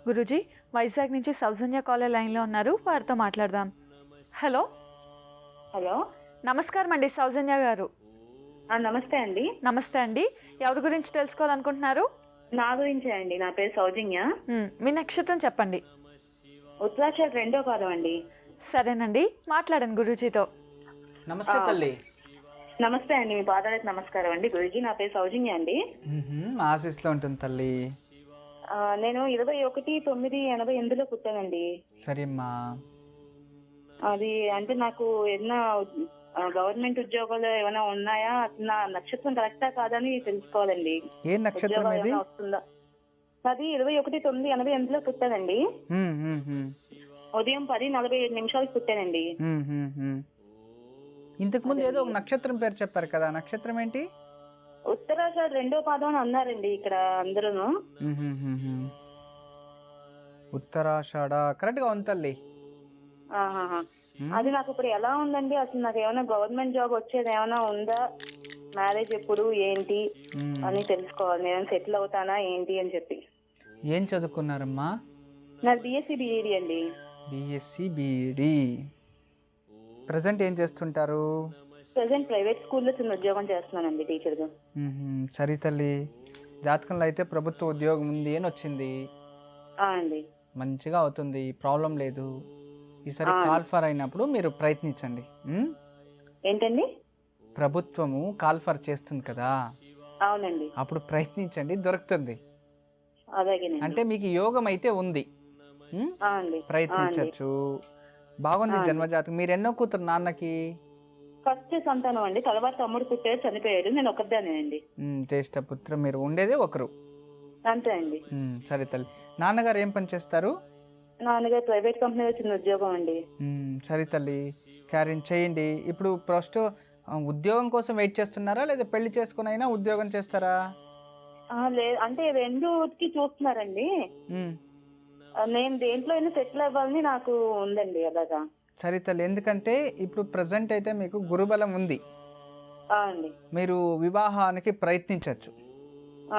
గురూజీ, వైజాగ్ నుంచి సౌజన్య కాలర్ లైన్లో ఉన్నారు, వారితో మాట్లాడదాం. హలో హలో, నమస్కారం అండి సౌజన్య గారు. నమస్తే అండి. నమస్తే అండి. ఎవరి గురించి తెలుసుకోవాలనుకుంటున్నారు? నా గురించే అండి. నా పేరు సౌజన్య. మీ నక్షత్రం చెప్పండి. ఉత్తరాషాఢ 2వ పాదం అండి. సరేనండి, మాట్లాడండి గురూజీతో. నమస్తే తల్లి. నమస్తే అండి, మీ పాదాలకు నమస్కారం అండి. గురూజీ, నా పేరు సౌజన్య అండి. ఆశీస్లో ఉంటుంది తల్లి. నేను 21/9/88లో పుట్టానండి. సరేమ్మా. అది అంటే నాకు ఏదైనా గవర్నమెంట్ ఉద్యోగాలు ఏమైనా ఉన్నాయా, నా నక్షత్రం కరెక్టా కాదని తెలుసుకోవాలండి. ఏ నక్షత్రం ఇది? వస్తుందా? అది 21/9/88లో పుట్టానండి. ఉదయం 10:47 పుట్టానండి. ఇంతకు ముందు ఏదో ఒక నక్షత్రం పేరు చెప్పారు కదా, నక్షత్రం ఏంటి? ఉత్తరాషాఢ 2వ పాదం అని అన్నారండి ఇక్కడ అందరూ. ఉత్తరాషాఢ కరెక్ట్ గా ఉంది తల్లి. అది నాకు ఇప్పుడు ఎలా ఉందండి? అసలు నాకు ఏమైనా గవర్నమెంట్ జాబ్ వచ్చేది ఏమైనా ఉందా? మ్యారేజ్ ఎప్పుడు ఏంటి అని తెలుసుకోవాలి. నేను సెటిల్ అవుతానా ఏంటి అని చెప్పి. ఏం చదువుకున్నారమ్మా? నాకు BSc BEd అండి. BSc BEd. ప్రజెంట్ ఏం చేస్తుంటారు? ప్రెసెంట్ ప్రైవేట్ స్కూల్లో చిన్న ఉద్యోగం చేస్తున్నానండి, టీచర్గా. సరే తల్లి, జాతకంలో అయితే ప్రభుత్వ ఉద్యోగం ఉంది అని వచ్చింది అండి. మంచిగా అవుతుంది, ప్రాబ్లం లేదు. ఈసారి కాల్ఫర్ అయినప్పుడు మీరు ప్రయత్నించండి. ఏంటండి? ప్రభుత్వము కాల్ఫర్ చేస్తుంది కదా, అవునండి. అప్పుడు ప్రయత్నించండి, దొరుకుతుంది. అలాగే. అంటే మీకు యోగం అయితే ఉంది, ప్రయత్నించవచ్చు. బాగుంది జన్మజాతకం. మీరు ఎన్నో కూతురు నాన్నకి? ఫస్ట్ సంతానం అండి. తర్వాత తమ్ముడు పుట్టాడు, చనిపోయాడు. నేను ఒక్కదానేనండి. జ్యేష్ఠ పుత్ర. మీరు ఉండేదే ఒకరు? అంతే అండి. సరే తల్లి. నాన్నగారు ఏం పని చేస్తారు? నాన్నగారు ప్రైవేట్ కంపెనీలో చిన్న ఉద్యోగం అండి. సరే తల్లి, క్యారీన్ చేయండి. ఇప్పుడు ఫస్ట్ ఉద్యోగం కోసం వెయిట్ చేస్తున్నారా, లేదా పెళ్లి చేసుకుని అయినా ఉద్యోగం చేస్తారా? లేదు, అంటే రెండుకి చూస్తున్నారండి. నేను దేంట్లో అయినా సెటిల్ అవ్వాలని నాకు ఉందండి అలాగా. సరే తల్లి, ఎందుకంటే ఇప్పుడు ప్రజెంట్ అయితే మీకు గురుబలం ఉంది అండి. మీరు వివాహానికి ప్రయత్నించవచ్చు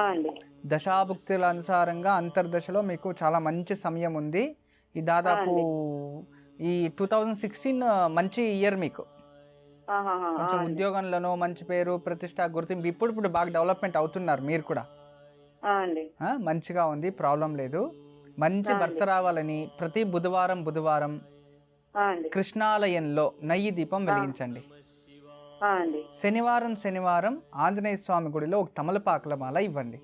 అండి. దశాభుక్తుల అనుసారంగా అంతర్దశలో మీకు చాలా మంచి సమయం ఉంది. ఈ దాదాపు ఈ 2016 మంచి ఇయర్ మీకు. కొంచెం ఉద్యోగంలోనూ మంచి పేరు, ప్రతిష్ట, గుర్తింపు ఇప్పుడు బాగా డెవలప్మెంట్ అవుతున్నారు మీరు కూడా. మంచిగా ఉంది, ప్రాబ్లం లేదు. మంచి భర్త రావాలని ప్రతి బుధవారం కృష్ణాలయంలో నెయ్యి దీపం వెలిగించండి. శనివారం ఆంజనేయ స్వామి గుడిలో ఒక తమలపాకుల మాల ఇవ్వండి.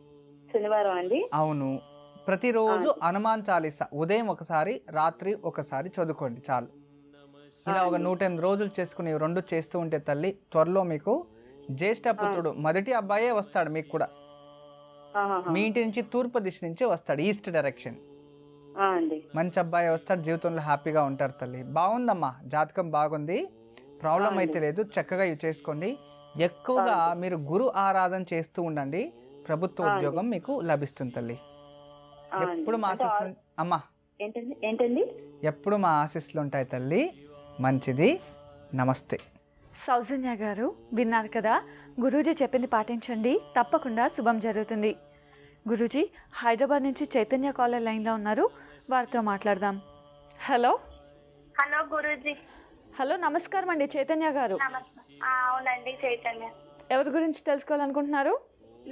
శనివారం అండి? అవును. ప్రతిరోజు హనుమాన్ చాలీసా ఉదయం ఒకసారి, రాత్రి ఒకసారి చదువుకోండి చాలు. ఇలా ఒక 108 రోజులు చేసుకుని 2 చేస్తూ ఉంటే తల్లి, త్వరలో మీకు జ్యేష్ఠ పుత్రుడు, మొదటి అబ్బాయే వస్తాడు మీకు కూడా. మీ ఇంటి నుంచి తూర్పు దిశ నుంచి వస్తాడు, ఈస్ట్ డైరెక్షన్. మంచి అబ్బాయి వస్తాడు, జీవితంలో హ్యాపీగా ఉంటారు తల్లి. బాగుందమ్మా, జాతకం బాగుంది, ప్రాబ్లం అయితే లేదు. చక్కగా ఇవి చేసుకోండి. ఎక్కువగా మీరు గురు ఆరాధన చేస్తూ ఉండండి, ప్రభుత్వ ఉద్యోగం మీకు లభిస్తుంది తల్లి. ఎప్పుడు మా ఆశీస్సులు అమ్మా. ఏంటండి? ఎప్పుడు మా ఆశీస్సులు ఉంటాయి తల్లి. మంచిది, నమస్తే. సౌజన్య గారు విన్నారు కదా, గురూజీ చెప్పింది పాటించండి, తప్పకుండా శుభం జరుగుతుంది. గురూజీ, హైదరాబాద్ నుంచి చైతన్య కాలర్ లైన్లో ఉన్నారు, వారితో మాట్లాడదాం. హలో. హలో గురూజీ. హలో, నమస్కారం అండి చైతన్య గారు. అవునండి, చైతన్య. ఎవరి గురించి తెలుసుకోవాలనుకుంటున్నారు?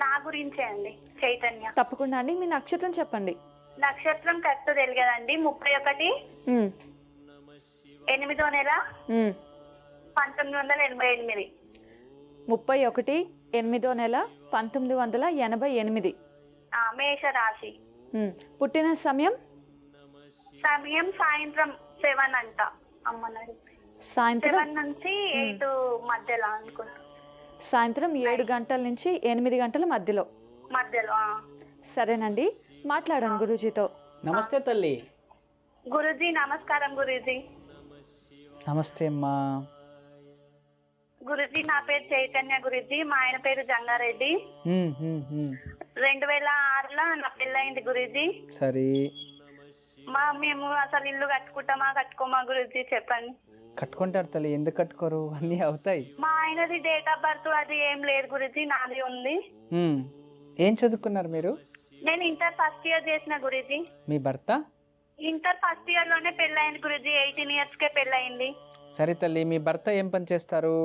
నా గురించే అండి, చైతన్య. తప్పకుండా అండి, మీ నక్షత్రం చెప్పండి. నక్షత్రం కరెక్ట్ తెలియదండి. 31 8వ నెల 1988. 31 8వ నెల 1988. మేష రాశి. పుట్టిన సమయం సాయంత్రం 7 అంట. అమ్మన్నారు సాయంత్రం 7 నుంచి 8 మధ్యలో అనుకుంటా. సాయంత్రం 7 గంటల నుంచి 8 గంటల మధ్యలో. సరేనండి, మాట్లాడండి గురూజీతో. నమస్తే తల్లి. గురూజీ నమస్కారం. గురూజీ నమస్తే అమ్మా. గురూజీ, నా పేరు చైతన్య. గురూజీ, మా ఆయన పేరు జంగారెడ్డి. 2006లో నా పెళ్ళయింది గురూజీ. సరే. మేము అసలు ఇల్లు కట్టుకుంటామా కట్టుకోమా గురూజీ చెప్పండి. కట్టుకుంటారు తల్లి, ఎందుకు కట్టుకోరు, అన్నీ అవుతాయి. మా ఆయనది డేట్ ఆఫ్ బర్త్ అది ఏం లేదు గురూజీ, నాది ఉంది. ఏం చదువుకున్నారు మీరు? నేను ఇంటర్ ఫస్ట్ ఇయర్ చేసిన గురూజీ. మీ భర్త? ఇంటర్ ఫస్ట్ ఇయర్ లోనే పెళ్ళయింది గురూజీ. 18 years కే పెళ్ళయింది. సరే తల్లి, మీ భర్త ఏం పని చేస్తారు?